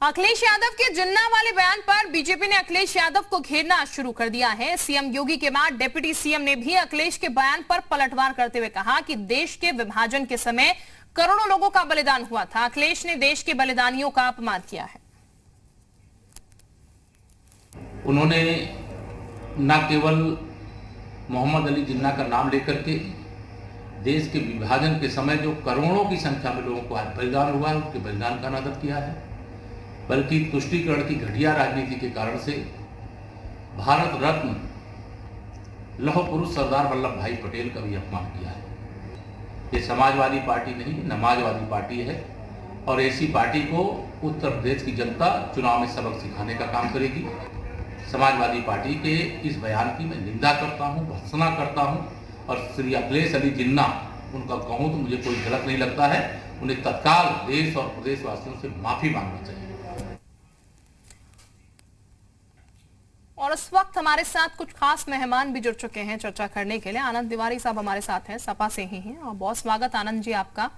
अखिलेश यादव के जिन्ना वाले बयान पर बीजेपी ने अखिलेश यादव को घेरना शुरू कर दिया है। सीएम योगी के बाद डिप्टी सीएम ने भी अखिलेश के बयान पर पलटवार करते हुए कहा कि देश के विभाजन के समय करोड़ों लोगों का बलिदान हुआ था। अखिलेश ने देश के बलिदानियों का अपमान किया है। उन्होंने न केवल मोहम्मद अली जिन्ना का नाम लेकर के देश के विभाजन के समय जो करोड़ों की संख्या में लोगों को आज बलिदान हुआ है उसके बलिदान का अनादर किया है, बल्कि तुष्टीकरण की घटिया राजनीति के कारण से भारत रत्न लौह पुरुष सरदार वल्लभ भाई पटेल का भी अपमान किया है। ये समाजवादी पार्टी नहीं, नमाजवादी पार्टी है और ऐसी पार्टी को उत्तर प्रदेश की जनता चुनाव में सबक सिखाने का काम करेगी। समाजवादी पार्टी के इस बयान की मैं निंदा करता हूँ, भर्त्सना करता हूँ और श्री अखिलेश अली जिन्ना उनका कहूँ तो मुझे कोई गलत नहीं लगता है। उन्हें तत्काल देश और प्रदेशवासियों से माफी मांगना चाहिए। और इस वक्त हमारे साथ कुछ खास मेहमान भी जुड़ चुके हैं चर्चा करने के लिए। आनंद तिवारी साहब हमारे साथ हैं, सपा से ही हैं और बहुत स्वागत आनंद जी आपका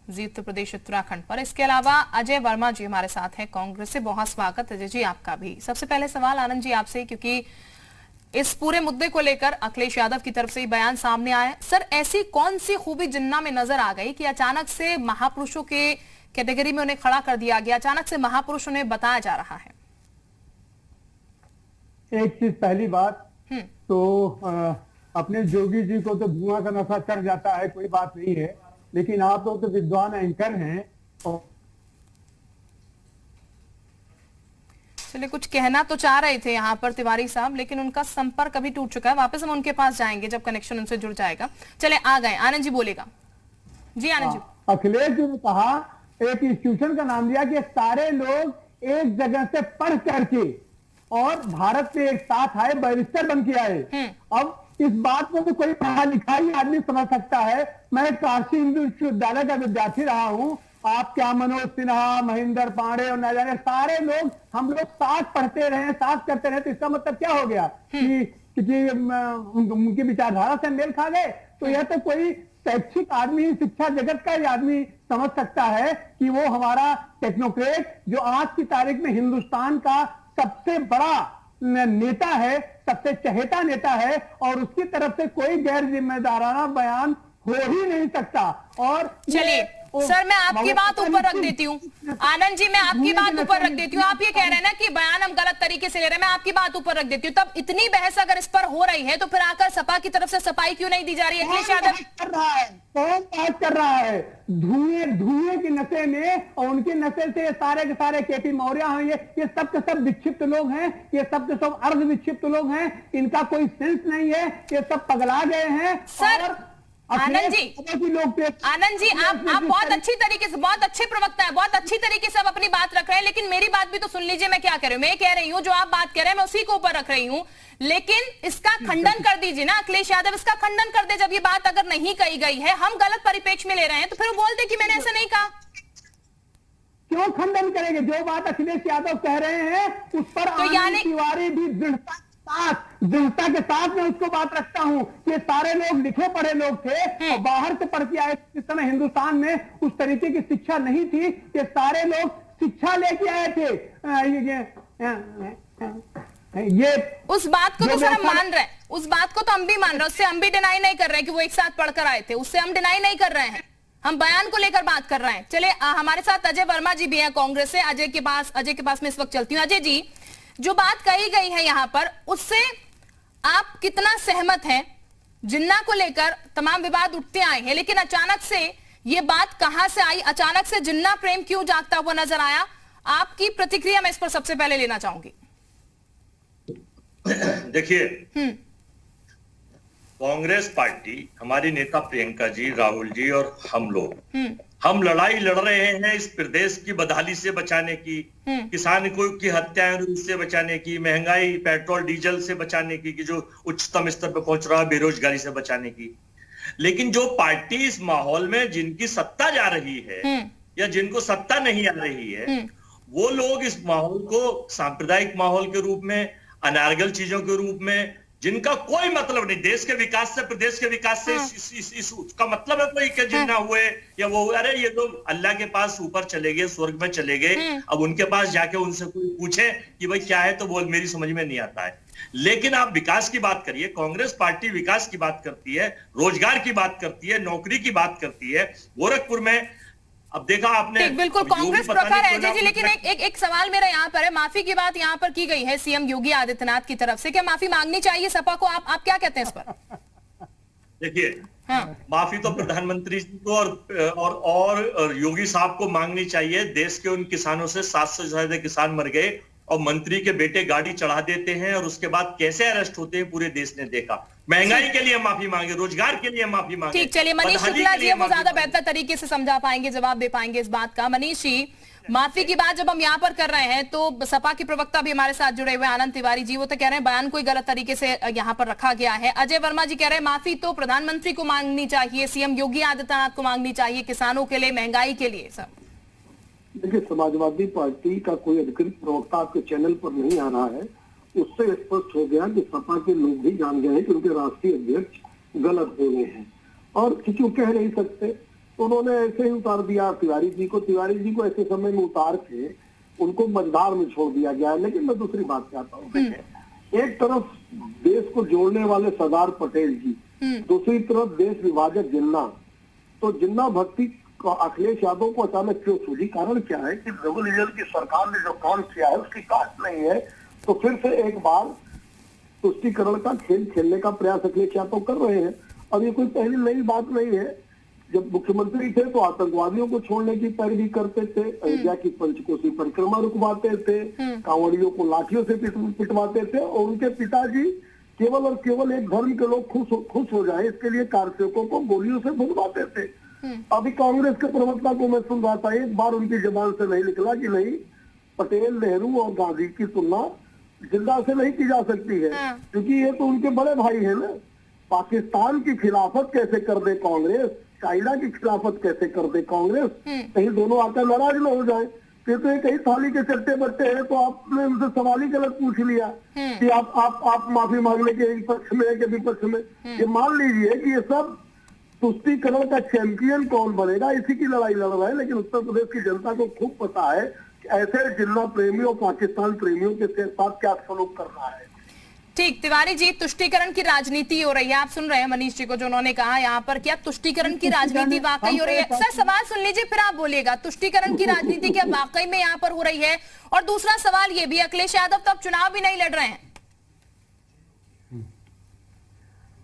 जी उत्तर प्रदेश उत्तराखंड पर। इसके अलावा अजय वर्मा जी हमारे साथ हैं कांग्रेस से, बहुत स्वागत अजय जी आपका भी। सबसे पहले सवाल आनंद जी आपसे, क्योंकि इस पूरे मुद्दे को लेकर अखिलेश यादव की तरफ से बयान सामने आया। सर, ऐसी कौन सी खूबी जिन्ना में नजर आ गई कि अचानक से महापुरुषों के कैटेगरी में उन्हें खड़ा कर दिया गया, अचानक से महापुरुष उन्हें बताया जा रहा है? एक चीज, पहली बात तो अपने जोगी जी को तो धुआं का नशा चढ़ जाता है, कोई बात नहीं है, लेकिन आप लोग तो विद्वान एंकर हैं और चलिए कुछ कहना तो चाह रहे थे यहाँ पर तिवारी साहब, लेकिन उनका संपर्क अभी टूट चुका है। वापस हम उनके पास जाएंगे जब कनेक्शन उनसे जुड़ जाएगा। चले आ गए, आनंद जी बोलेगा। जी आनंद जी। अखिलेश जी ने कहा, एक इंस्टीट्यूशन का नाम लिया कि सारे लोग एक जगह से पढ़ करके और भारत से एक साथ आए, बैरिस्टर बन के आए। अब इस बात को तो कोई पढ़ा लिखा ही आदमी समझ सकता है। मैं काशी हिंदू विश्वविद्यालय का विद्यार्थी रहा हूं। आप क्या मनोज सिन्हा, महेंद्र पांडे और न जाने सारे लोग, हम लोग साथ पढ़ते रहे, साथ करते रहे, तो इसका मतलब क्या हो गया कि उनकी विचारधारा से मेल खा गए? तो यह तो कोई शैक्षिक आदमी, शिक्षा जगत का ही आदमी समझ सकता है कि वो हमारा टेक्नोक्रेट जो आज की तारीख में हिंदुस्तान का सबसे बड़ा नेता है, सबसे चहेता नेता है और उसकी तरफ से कोई गैर जिम्मेदाराना बयान हो ही नहीं सकता। और चलिए सर, मैं आपकी बात ऊपर रख देती हूँ। आनंद जी, मैं आपकी बात ऊपर रख देती हूँ। आप ये कह रहे हैं ना कि बयान हम गलत तरीके से ले रहे हैं, मैं आपकी बात ऊपर रख देती हूँ। तब इतनी बहस अगर इस पर हो रही है तो फिर आकर सपा की तरफ से सफाई क्यों नहीं दी जा रही है? अखिलेश यादव कर रहा है, कौन बात कर रहा है? धुएं की नशे में और उनके नशे से ये सारे के सारे केपी मौर्य हैं, ये सब के सब विक्षिप्त लोग हैं, ये सब के सब अर्ध विक्षिप्त लोग हैं। इनका कोई सेंस नहीं है, ये सब पगला गए हैं। सर आनंद जी, आप बहुत अच्छी तरीके से, बहुत अच्छे प्रवक्ता है, बहुत अच्छी तरीके से आप अपनी बात रख रहे हैं, लेकिन मेरी बात भी तो सुन लीजिए। मैं क्या कह रही हूँ, मैं कह रही हूँ जो आप बात कह रहे हैं मैं उसी को ऊपर रख रही हूँ, लेकिन इसका खंडन कर दीजिए ना अखिलेश यादव, इसका खंडन कर दे। जब ये बात अगर नहीं कही गई है, हम गलत परिप्रेक्ष्य में ले रहे हैं, तो फिर वो बोल दे कि मैंने ऐसा नहीं कहा। क्यों खंडन करेंगे? जो बात अखिलेश यादव कह रहे हैं उस पर तो यानी तिवारी भी दृढ़ता के साथ मैं उसको बात रखता हूं। ये सारे लोग लिखे पढ़े लोग थे और बाहर से पढ़ के आए। इस समय हिंदुस्तान में उस तरीके की शिक्षा नहीं थी। ये सारे लोग शिक्षा लेके आए थे। ये उस बात को तो सर हम मान रहे हैं, उस बात को तो हम भी मान रहे हैं, उससे हम भी डिनाई नहीं कर रहे हैं कि वो एक साथ पढ़कर आए थे, उससे हम डिनाई नहीं कर रहे हैं, हम बयान को लेकर बात कर रहे हैं। चले हमारे साथ अजय वर्मा जी भी हैं कांग्रेस से। अजय के पास मैं इस वक्त चलती हूँ। अजय जी, जो बात कही गई है यहाँ पर, उससे आप कितना सहमत हैं? जिन्ना को लेकर तमाम विवाद उठते आए हैं, लेकिन अचानक से ये बात कहां से आई? अचानक से जिन्ना प्रेम क्यों जागता हुआ नजर आया? आपकी प्रतिक्रिया मैं इस पर सबसे पहले लेना चाहूंगी। देखिए, कांग्रेस पार्टी, हमारी नेता प्रियंका जी, राहुल जी और हम लोग, हम लड़ाई लड़ रहे हैं इस प्रदेश की बदहाली से बचाने की, किसानों की हत्याएं से बचाने की, महंगाई पेट्रोल डीजल से बचाने की, कि जो उच्चतम स्तर पर पहुंच रहा है, बेरोजगारी से बचाने की। लेकिन जो पार्टी इस माहौल में जिनकी सत्ता जा रही है या जिनको सत्ता नहीं आ रही है, वो लोग इस माहौल को सांप्रदायिक माहौल के रूप में, अनारगल चीजों के रूप में, जिनका कोई मतलब नहीं देश के विकास से, प्रदेश के विकास से, उसका मतलब है कोई कि जिन्ना हुए या वो, अरे ये तो अल्लाह के पास ऊपर चले गए, स्वर्ग में चले गए, अब उनके पास जाके उनसे कोई पूछे कि भाई क्या है, तो बोल मेरी समझ में नहीं आता है। लेकिन आप विकास की बात करिए, कांग्रेस पार्टी विकास की बात करती है, रोजगार की बात करती है, नौकरी की बात करती है। गोरखपुर में अब देखा आपने, बिल्कुल कांग्रेस प्रकार है अजय जी, लेकिन एक सवाल मेरा यहाँ पर है, माफी की बात यहाँ पर की गई है सीएम योगी आदित्यनाथ की तरफ से, क्या माफी मांगनी चाहिए सपा को? आप क्या कहते हैं इस पर? देखिए, माफी तो प्रधानमंत्री जी को और योगी साहब को मांगनी चाहिए। देश के उन किसानों से 700 से ज्यादा किसान मर गए और मंत्री के बेटे गाड़ी चढ़ा देते हैं और उसके बाद कैसे अरेस्ट होते हैं पूरे देश ने देखा। महंगाई के लिए माफी मांगे, रोजगार के लिए माफी मांगे। ठीक, चलिए मनीष शुक्ला जी वो ज्यादा बेहतर तरीके से समझा पाएंगे, जवाब दे पाएंगे इस बात का। मनीष जी, माफी की बात जब हम यहाँ पर कर रहे हैं तो सपा के प्रवक्ता भी हमारे साथ जुड़े हुए आनंद तिवारी जी, वो तो कह रहे हैं बयान कोई गलत तरीके से यहाँ पर रखा गया है। अजय वर्मा जी कह रहे हैं माफी तो प्रधानमंत्री को मांगनी चाहिए, सीएम योगी आदित्यनाथ को मांगनी चाहिए, किसानों के लिए, महंगाई के लिए। सर देखिए, समाजवादी पार्टी का कोई अधिकृत प्रवक्ता आपके चैनल पर नहीं आ रहा है, उससे स्पष्ट हो गया कि सपा के लोग भी जान गए हैं कि उनके राष्ट्रीय अध्यक्ष गलत हो गए हैं और किसी कह नहीं सकते, तो उन्होंने ऐसे ही उतार दिया तिवारी जी को। तिवारी जी को ऐसे समय में उतार के उनको मझधार में छोड़ दिया गया है। लेकिन मैं दूसरी बात कहता हूँ, एक तरफ देश को जोड़ने वाले सरदार पटेल जी, दूसरी तरफ देश विभाजक जिन्ना, तो जिन्ना भक्ति अखिलेश यादव को अचानक क्यों सूझी? कारण क्या है कि रेवोल्यूशन की सरकार ने जो काम किया है उसकी काट नहीं है, तो फिर से एक बार तुष्टीकरण का खेल खेलने का प्रयास अखिलेश यादव कर रहे हैं। अब ये कोई पहली नई बात नहीं है, जब मुख्यमंत्री थे तो आतंकवादियों को छोड़ने की पैरवी करते थे, अयोध्या की पंचकोसी परिक्रमा रुकवाते थे, कांवड़ियों को लाठियों से पिटवाते थे और उनके पिताजी केवल और केवल एक धर्म के लोग खुश हो जाए इसके लिए कारसेवकों को गोलियों से भुनवाते थे। अभी कांग्रेस के प्रवक्ता को मैं सुन रहा था, एक बार उनकी जबान से नहीं निकला कि नहीं पटेल, नेहरू और गांधी की तुलना जिंदा से नहीं की जा सकती है, क्योंकि ये तो उनके बड़े भाई है ना। पाकिस्तान की खिलाफत कैसे कर दे कांग्रेस, चाइना की खिलाफत कैसे कर दे कांग्रेस, कहीं दोनों आकर नाराज न हो जाए। फिर तो ये कई थाली के चट्टे बट्टे हैं, तो आपने उनसे सवाल ही गलत पूछ लिया कि आप माफी मांगने के पक्ष में है कि विपक्ष में। ये मान लीजिए कि ये सब तुष्टीकरण का चैंपियन कौन बनेगा इसी की लड़ाई लड़ रहा है। लेकिन उत्तर प्रदेश की जनता को खूब पता है कि ऐसे जिन्ना प्रेमियों, पाकिस्तान प्रेमियों के साथ क्या सलूक कर रहा है। ठीक, तिवारी जी, तुष्टीकरण की राजनीति हो रही है, आप सुन रहे हैं मनीष जी को जो उन्होंने कहा यहाँ पर, क्या तुष्टीकरण की राजनीति वाकई हो रही है? सर सवाल सुन लीजिए फिर आप बोलिएगा, तुष्टीकरण की राजनीति क्या वाकई में यहाँ पर हो रही है? और दूसरा सवाल ये भी, अखिलेश यादव तो अब चुनाव भी नहीं लड़ रहे हैं।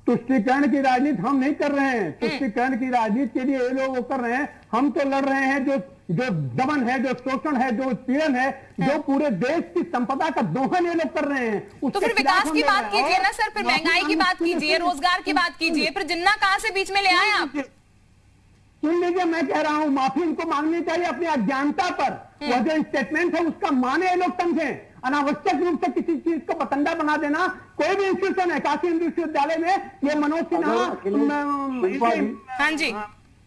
तुष्टीकरण की राजनीति हम नहीं कर रहे हैं, तुष्टीकरण की राजनीति के लिए ये लोग वो कर रहे हैं, हम तो लड़ रहे हैं जो दमन है, जो शोषण है, जो उत्पीड़न है, जो पूरे देश की संपदा का दोहन ये लोग कर रहे हैं। तो फिर विकास की बात कीजिए ना सर, फिर महंगाई की बात कीजिए, रोजगार की बात कीजिए, फिर जिन्ना कहां से बीच में ले आए आप? सुन लीजिए, मैं कह रहा हूं माफी उनको मांगनी चाहिए अपनी अज्ञानता पर। वह जो स्टेटमेंट है उसका माने ये लोग समझें। अनावश्यक रूप से किसी चीज को पतंगा बना देना, कोई भी इंस्टीट्यूशन है, काशी हिंदू विश्वविद्यालय में ये मनोज सिन्हा, हाँ जी,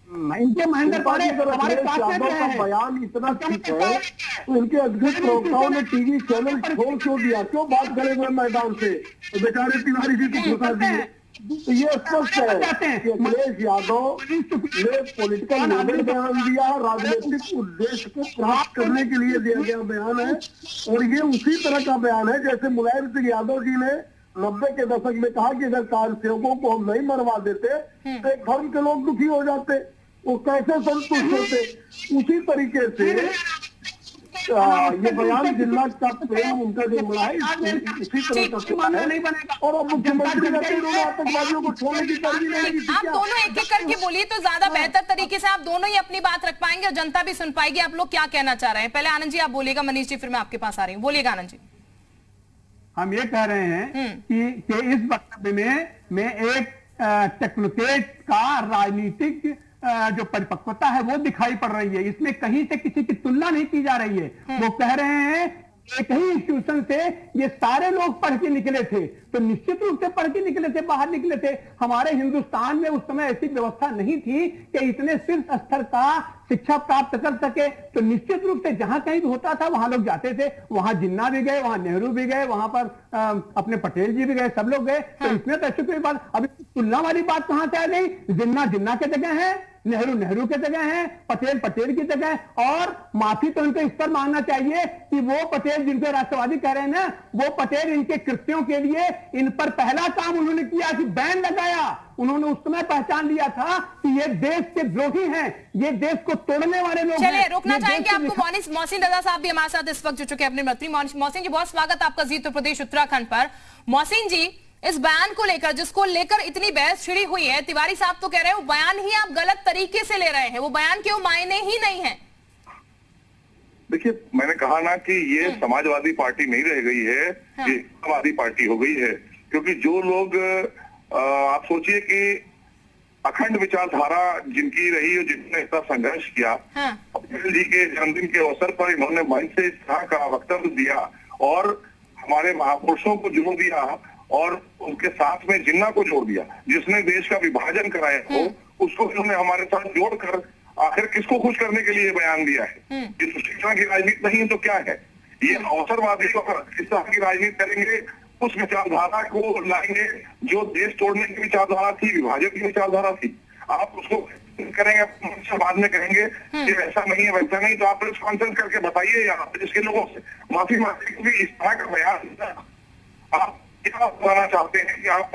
इनके महेंद्र पांडे हमारे साथ में हैं। बयान इतना ठीक है तो इनके अधिकृत प्रवक्ताओं ने टीवी चैनल छोड़ क्यों दिया, क्यों बात करे हुए मैदान से, तो बेचारे तिवारी जी को घुसा दिए। तो ये स्पष्ट है कि अखिलेश यादव ने पॉलिटिकल लेवल बयान दिया, राजनीतिक उद्देश्य को प्राप्त करने के लिए दिया गया बयान है। और ये उसी तरह का बयान है जैसे मुलायम सिंह यादव जी ने 90 के दशक में कहा कि अगर कारसेवकों को हम नहीं मरवा देते तो एक धर्म के लोग दुखी हो जाते, वो कैसे संतुष्ट होते। उसी तरीके से ये बयान जिन्ना का प्रेम उनका जो मिला है इसी तरह का नहीं बनेगा। और अब मुख्यमंत्री आतंकवादियों को छोड़ने की तरजीह नहीं दी। आप दोनों एक एक करके बोलिए तो ज्यादा बेहतर तरीके से आप दोनों ही अपनी बात रख पाएंगे और जनता भी सुन पाएगी आप लोग क्या कहना चाह रहे हैं। पहले आनंद जी आप बोलिएगा, मनीष जी फिर मैं आपके पास आ रही हूँ। बोलिएगा आनंद जी। हम ये कह रहे हैं कि इस वक्तव्य में मैं एक टेक्नोक्रेट का राजनीतिक जो परिपक्वता है वो दिखाई पड़ रही है। इसमें कहीं से किसी की तुलना नहीं की जा रही है। वो कह रहे हैं एक ही इंस्टीट्यूशन से ये सारे लोग पढ़ के निकले थे, तो निश्चित रूप से पढ़ के निकले थे, बाहर निकले थे। हमारे हिंदुस्तान में उस समय ऐसी व्यवस्था नहीं थी कि इतने शीर्ष स्तर का शिक्षा प्राप्त कर सके। तो निश्चित रूप से जहां कहीं भी होता था वहां लोग जाते थे, वहां जिन्ना भी गए, वहां नेहरू भी गए, वहां पर अपने पटेल जी भी गए, सब लोग गए। तो इसमें तो ऐसी कोई बात, अभी तुलना वाली बात कहां से आ गई? जिन्ना जिन्ना के जगह है, नेहरू नेहरू के जगह है, पटेल पटेल की जगह है। और माफी तो उनको इस पर मांगना चाहिए कि वो पटेल जिनको राष्ट्रवादी कह रहे हैं ना, वो पटेल इनके कृत्यों के लिए इन पर पहला काम उन्होंने किया कि बैन लगाया। उन्होंने उस समय पहचान लिया था कि ये देश के द्रोही हैं, ये देश को तोड़ने वाले लोग हैं। चलिए रुकना चाहेंगे आपको। मोहसिन रजा साहब भी हमारे साथ इस वक्त जुड़ चुके हैं अपने मंत्री। मोहसिन जी, बहुत स्वागत आपका जी उत्तर प्रदेश उत्तराखंड पर। मोहसिन जी, इस बयान को लेकर, जिसको लेकर इतनी बहस छिड़ी हुई है, तिवारी साहब तो कह रहे हैं वो बयान ही आप गलत तरीके से ले रहे हैं, वो बयान के वो मायने ही नहीं है। देखिए, मैंने कहा ना कि ये समाजवादी पार्टी नहीं रह गई है, ये समाजवादी पार्टी हो गई है। क्योंकि जो लोग आप सोचिए कि अखंड विचारधारा जिनकी रही और जिन्होंने इतना संघर्ष किया, पटेल जी के जन्मदिन के अवसर पर इन्होंने मंच से इस तरह का वक्तव्य दिया और हमारे महापुरुषों को जोड़ दिया और उनके साथ में जिन्ना को जोड़ दिया, जिसने देश का विभाजन कराया हो, उसको इन्होंने हमारे साथ जोड़कर आखिर किसको खुश करने के लिए बयान दिया है? ये शिक्षा की राजनीति नहीं है तो क्या है? ये अवसरवादी और इस तरह की राजनीति करेंगे, उस विचारधारा को लाएंगे जो देश तोड़ने की विचारधारा थी, विभाजन की विचारधारा थी। आप उसको करेंगे, बाद में कहेंगे कि ऐसा नहीं है, वैसा नहीं, तो आप प्रेस कॉन्फ्रेंस करके बताइए यहाँ पे जिसके लोगों से माफी मांगे, क्योंकि इस तरह का बयान आप क्या बताना चाहते हैं कि आप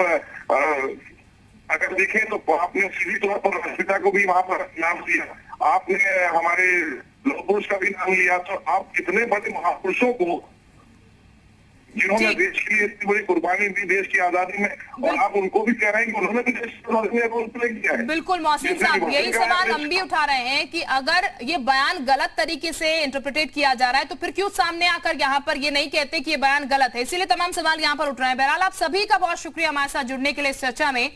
अगर देखें तो आपने सीधी तौर पर राष्ट्रपिता को भी वहां पर नाम दिया, आपने हमारे लौह पुरुष का भी नाम लिया। तो आप कितने बड़े महापुरुषों को, जिन्होंने देश के लिए इतनी बड़ी कुर्बानी दी देश की आजादी में, और आप उनको भी कह रहे हैं कि उन्होंने भी देश की आजादी में रोल प्ले किया है। बिल्कुल मोहसिन साहब, यही सवाल हम भी उठा रहे हैं कि अगर ये बयान गलत तरीके से इंटरप्रिटेट किया जा रहा है तो फिर क्यों सामने आकर यहाँ पर ये नहीं कहते कि ये बयान गलत है? इसीलिए तमाम सवाल यहाँ पर उठ रहे हैं। बहरहाल आप सभी का बहुत शुक्रिया हमारे साथ जुड़ने के लिए इस चर्चा में।